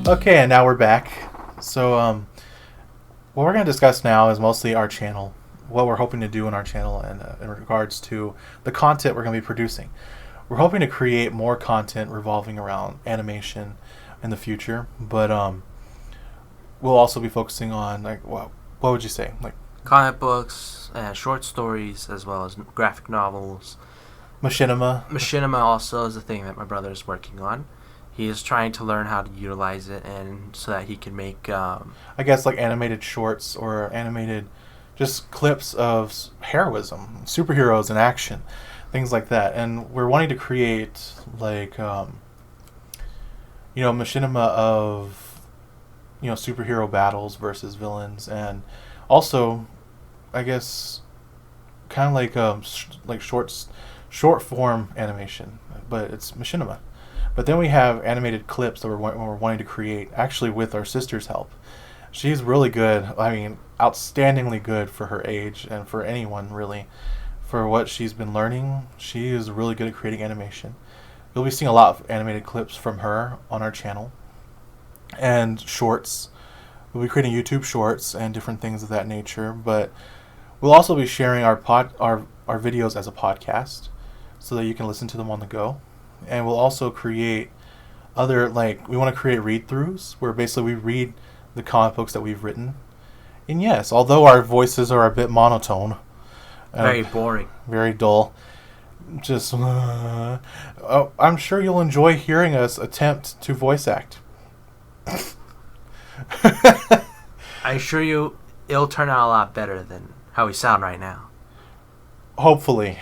Okay, and now we're back. So, what we're going to discuss now is mostly our channel, what we're hoping to do in our channel, and in regards to the content we're going to be producing. We're hoping to create more content revolving around animation in the future, but we'll also be focusing on what would you say, comic books, short stories, as well as graphic novels. machinima. Machinima also is a thing that my brother is working on. He is trying to learn how to utilize it, and so that he can make I guess animated shorts or animated just clips of heroism, superheroes in action, things like that. And we're wanting to create machinima of superhero battles versus villains, and also I guess kind of like short form animation, but it's machinima. But then we have animated clips that we're wanting to create, actually with our sister's help. She's really good. I mean, outstandingly good for her age and for anyone, really. For what she's been learning, she is really good at creating animation. You'll be seeing a lot of animated clips from her on our channel. And shorts. We'll be creating YouTube shorts and different things of that nature. But we'll also be sharing our videos as a podcast so that you can listen to them on the go. And we'll also create other, we want to create read-throughs where basically we read the comic books that we've written. And yes, although our voices are a bit monotone. Very boring. Very dull. Just, I'm sure you'll enjoy hearing us attempt to voice act. I assure you it'll turn out a lot better than how we sound right now. Hopefully.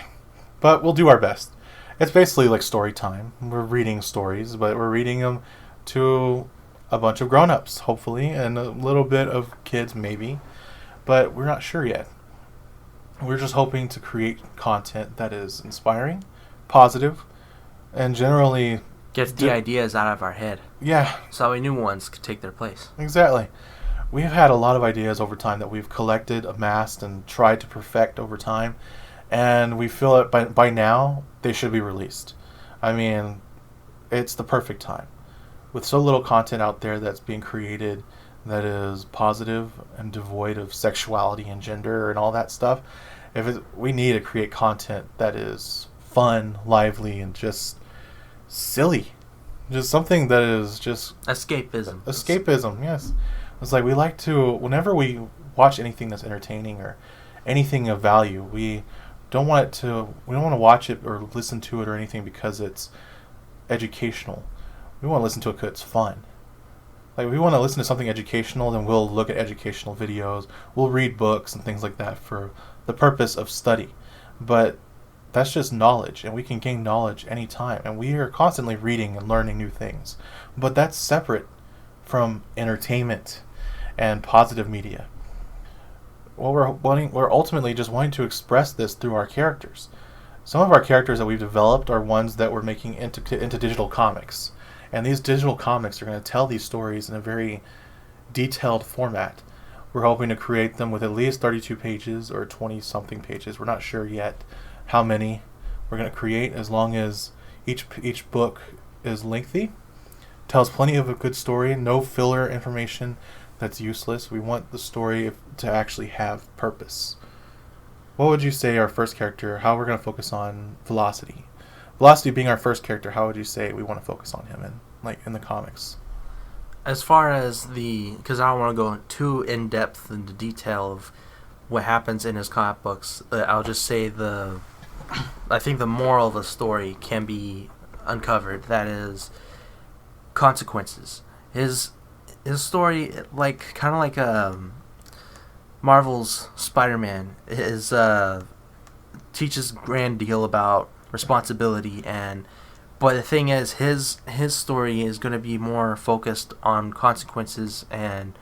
But we'll do our best. It's basically like story time. We're reading stories, but we're reading them to a bunch of grown-ups, hopefully, and a little bit of kids, maybe. But we're not sure yet. We're just hoping to create content that is inspiring, positive, and generally gets the ideas out of our head. Yeah. So new ones could take their place. Exactly. We've had a lot of ideas over time that we've collected, amassed, and tried to perfect over time. And we feel that by now, they should be released. I mean, it's the perfect time. With so little content out there that's being created that is positive and devoid of sexuality and gender and all that stuff, we need to create content that is fun, lively, and just silly. Just something that is just... Escapism. Escapism, yes. It's we like to, whenever we watch anything that's entertaining or anything of value, we don't want to watch it or listen to it or anything because it's educational. We want to listen to it because it's fun. We want to listen to something educational, then we'll look at educational videos. We'll read books and things like that for the purpose of study. But that's just knowledge, and we can gain knowledge anytime. And we are constantly reading and learning new things. But that's separate from entertainment and positive media. Well, we're ultimately just wanting to express this through our characters. Some of our characters that we've developed are ones that we're making into digital comics. And these digital comics are going to tell these stories in a very detailed format. We're hoping to create them with at least 32 pages or 20-something pages. We're not sure yet how many we're going to create, as long as each book is lengthy, tells plenty of a good story, no filler information that's useless. We want the story to actually have purpose. What would you say our first character, how we're going to focus on Velocity? Velocity being our first character, how would you say we want to focus on him in the comics? As far as because I don't want to go too in-depth into detail of what happens in his comic books, I'll just say I think the moral of the story can be uncovered. That is consequences. His story, kind of like Marvel's Spider-Man, teaches a grand deal about responsibility, but the thing is, his story is going to be more focused on consequences, and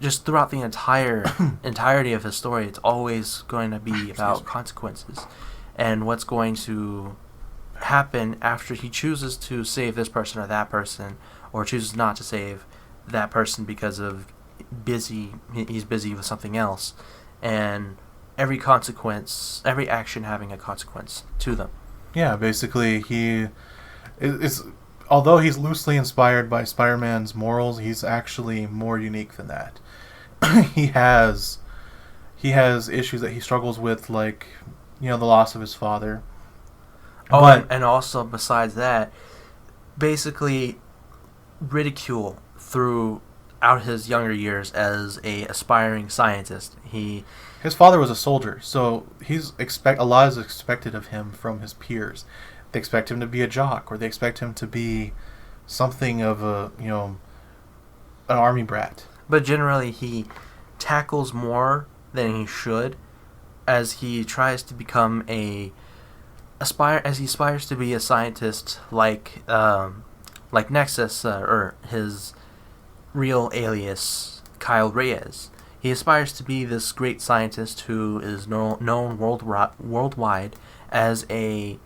just throughout the entirety of his story, it's always going to be about consequences and what's going to happen after he chooses to save this person or that person, or chooses not to save that person because of he's busy with something else, and every action having a consequence to them. Yeah, basically it's although he's loosely inspired by Spider-Man's morals, he's actually more unique than that. he has he has issues that he struggles with, like, the loss of his father. Oh, But and also besides that, basically ridicule throughout his younger years as a aspiring scientist. his father was a soldier, so a lot is expected of him from his peers. They expect him to be a jock, or they expect him to be something of an army brat. But generally he tackles more than he should as he tries to become he aspires to be a scientist like Nexus, or his real alias Kyle Reyes. He aspires to be this great scientist who is known worldwide as a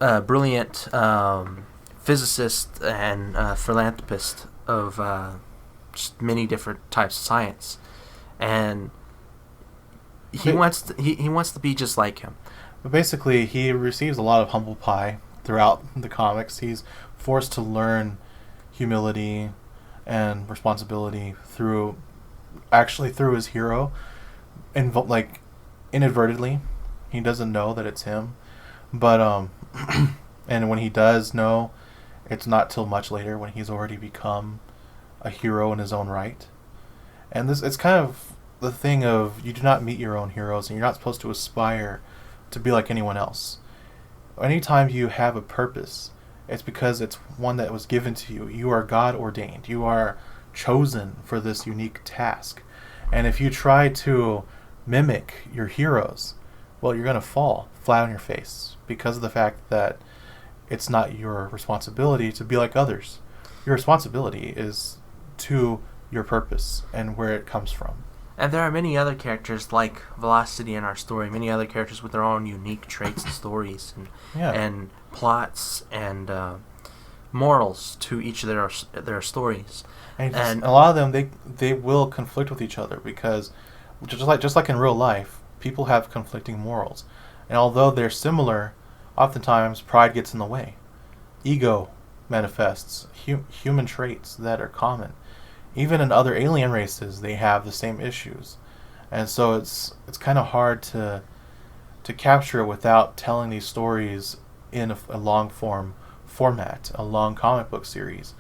brilliant physicist and philanthropist of just many different types of science, and he wants to be just like him. But basically, he receives a lot of humble pie throughout the comics. He's forced to learn humility and responsibility through his hero, and inadvertently. He doesn't know that it's him, but and when he does know, it's not till much later when he's already become a hero in his own right. And it's kind of the thing of, you do not meet your own heroes, and you're not supposed to aspire to be like anyone else. Anytime you have a purpose, it's because it's one that was given to you. You are God ordained. You are chosen for this unique task. And if you try to mimic your heroes, well, you're going to fall flat on your face because of the fact that it's not your responsibility to be like others. Your responsibility is to your purpose and where it comes from. And there are many other characters like Velocity in our story, many other characters with their own unique traits and stories and plots and morals to each of their stories. And a lot of them, they will conflict with each other, because just like in real life, people have conflicting morals. And although they're similar, oftentimes pride gets in the way. Ego manifests, human traits that are common. Even in other alien races, they have the same issues. And so it's kind of hard to capture it without telling these stories in a long format, a long comic book series.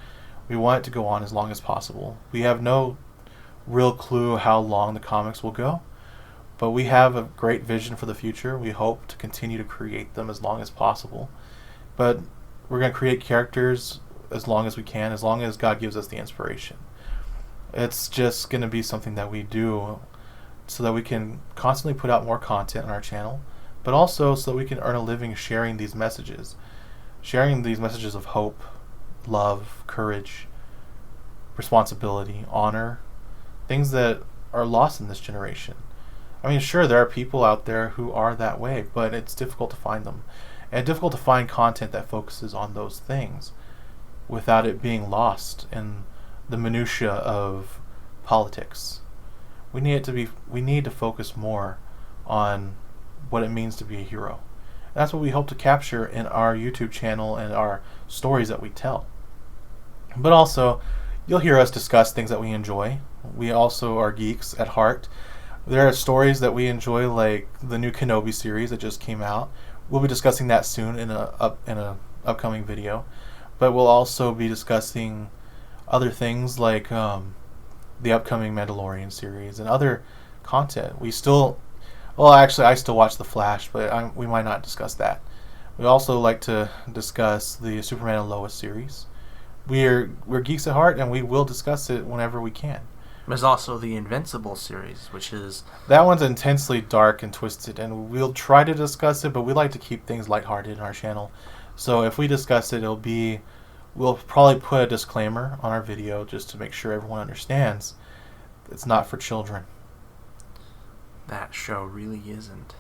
We want it to go on as long as possible. We have no real clue how long the comics will go, but we have a great vision for the future. We hope to continue to create them as long as possible. But we're going to create characters as long as we can, as long as God gives us the inspiration. It's just going to be something that we do so that we can constantly put out more content on our channel, but also so that we can earn a living sharing these messages of hope, love, courage, responsibility, honor, things that are lost in this generation. I mean, sure, there are people out there who are that way, but it's difficult to find them. And difficult to find content that focuses on those things without it being lost in the minutia of politics. We need to focus more on what it means to be a hero. And that's what we hope to capture in our YouTube channel and our stories that we tell. But also, you'll hear us discuss things that we enjoy. We also are geeks at heart. There are stories that we enjoy, like the new Kenobi series that just came out. We'll be discussing that soon in a upcoming video. But we'll also be discussing other things like the upcoming Mandalorian series and other content. I still watch The Flash, but we might not discuss that. We also like to discuss the Superman and Lois series. We're geeks at heart, and we will discuss it whenever we can. There's also the Invincible series, which is... That one's intensely dark and twisted, and we'll try to discuss it, but we like to keep things lighthearted in our channel. So if we discuss it, we'll probably put a disclaimer on our video just to make sure everyone understands it's not for children. That show really isn't.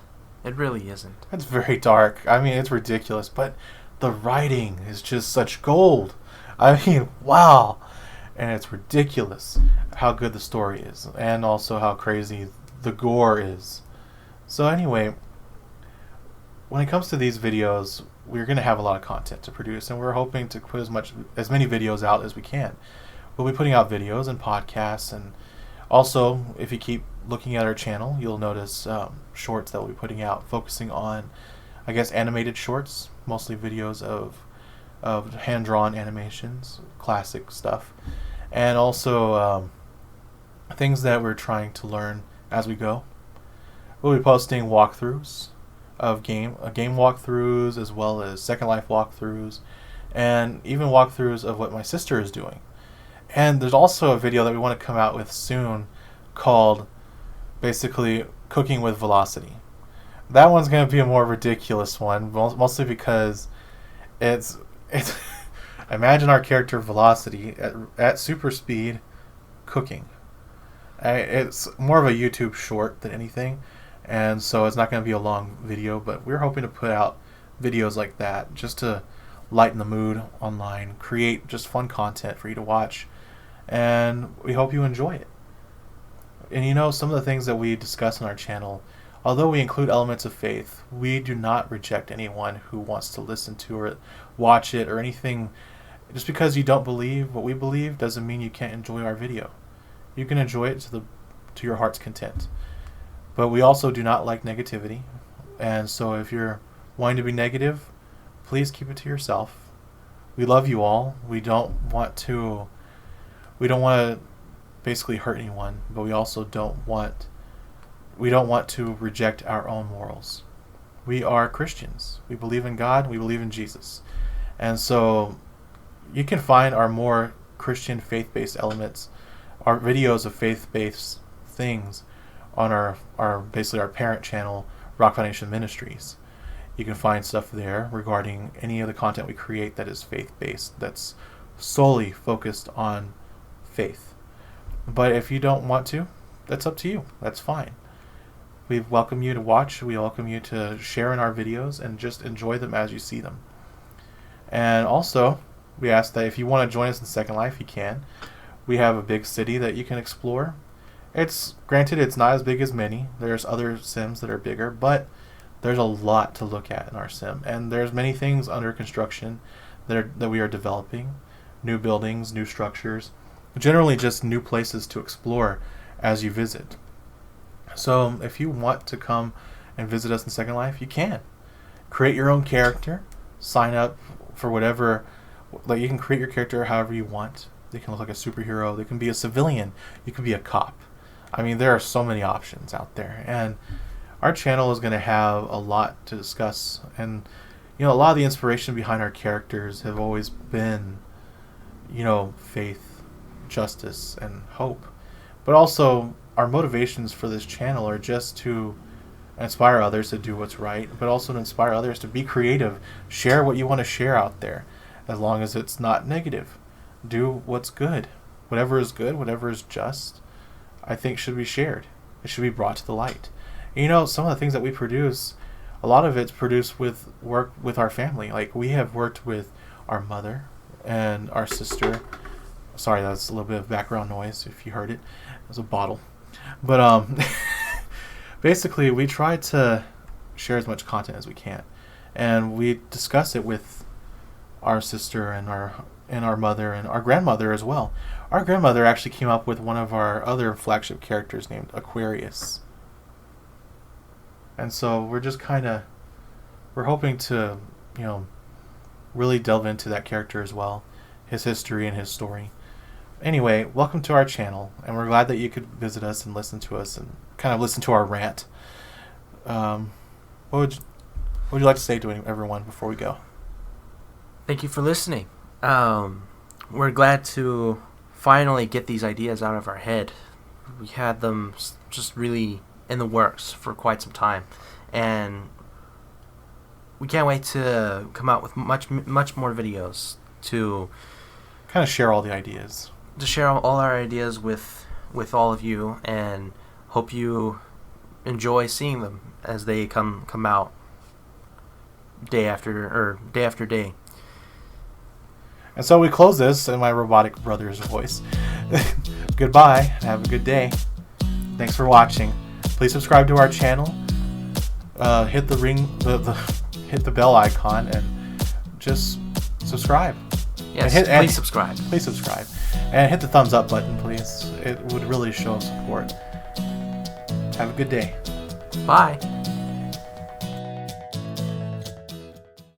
It really isn't. It's very dark. I mean, it's ridiculous, but the writing is just such gold. I mean, wow. And it's ridiculous how good the story is, and also how crazy the gore is. So anyway, when it comes to these videos, we're going to have a lot of content to produce, and we're hoping to put as many videos out as we can. We'll be putting out videos and podcasts, and also, if you keep looking at our channel, you'll notice shorts that we'll be putting out, focusing on, I guess, animated shorts, mostly videos of hand-drawn animations, classic stuff, and also things that we're trying to learn as we go. We'll be posting walkthroughs of game walkthroughs, as well as Second Life walkthroughs, and even walkthroughs of what my sister is doing. And there's also a video that we want to come out with soon called basically Cooking with Velocity. That one's going to be a more ridiculous one, mostly because it's imagine our character Velocity at super speed cooking. It's more of a YouTube short than anything, and so it's not going to be a long video, but we're hoping to put out videos like that just to lighten the mood online, create just fun content for you to watch, and we hope you enjoy it. And you know, some of the things that we discuss on our channel, although we include elements of faith, we do not reject anyone who wants to listen to or watch it or anything. Just because you don't believe what we believe doesn't mean you can't enjoy our video. You can enjoy it to your heart's content. But we also do not like negativity, and so if you're wanting to be negative, please keep it to yourself. We love you all. We don't want to basically hurt anyone, but we also don't want to reject our own morals. We are Christians. We believe in God. We believe in Jesus. And so you can find our more Christian faith-based elements, our videos of faith-based things on our basically our parent channel, Rock Foundation Ministries. You can find stuff there regarding any of the content we create that is faith-based, that's solely focused on faith. But if you don't want to, that's up to you. That's fine. We welcome you to watch. We welcome you to share in our videos and just enjoy them as you see them. And also, we ask that if you want to join us in Second Life, you can. We have a big city that you can explore. It's not as big as many. There's other sims that are bigger, but there's a lot to look at in our sim, and there's many things under construction that we are developing, new buildings, new structures, generally just new places to explore as you visit. So if you want to come and visit us in Second Life, you can. Create your own character, sign up for whatever, like you can create your character however you want. They can look like a superhero, they can be a civilian, you can be a cop. I mean, there are so many options out there, and our channel is going to have a lot to discuss. And you know, a lot of the inspiration behind our characters have always been, you know, faith, justice, and hope. But also, our motivations for this channel are just to inspire others to do what's right, but also to inspire others to be creative, share what you want to share out there, as long as it's not negative. Do what's good. Whatever is good, whatever is just, I think should be shared. It should be brought to the light. And you know, some of the things that we produce, a lot of it's produced with work with our family. Like, we have worked with our mother and our sister. Sorry, that's a little bit of background noise if you heard it. It was a bottle. But basically, we try to share as much content as we can, and we discuss it with our sister and our mother and our grandmother as well. Our grandmother actually came up with one of our other flagship characters named Aquarius. And so we're hoping to, you know, really delve into that character as well, his history and his story. Anyway, welcome to our channel, and we're glad that you could visit us and listen to us and kind of listen to our rant. What would you like to say to everyone before we go? Thank you for listening. We're glad to finally get these ideas out of our head. We had them just really in the works for quite some time, and we can't wait to come out with much more videos to kind of share all the ideas. To share all our ideas with all of you, and hope you enjoy seeing them as they come out day after day. And so we close this in my robotic brother's voice. Goodbye. Have a good day. Thanks for watching. Please subscribe to our channel. Hit the hit the bell icon and just subscribe. Yes, please subscribe. Please subscribe. And hit the thumbs up button, please. It would really show support. Have a good day. Bye.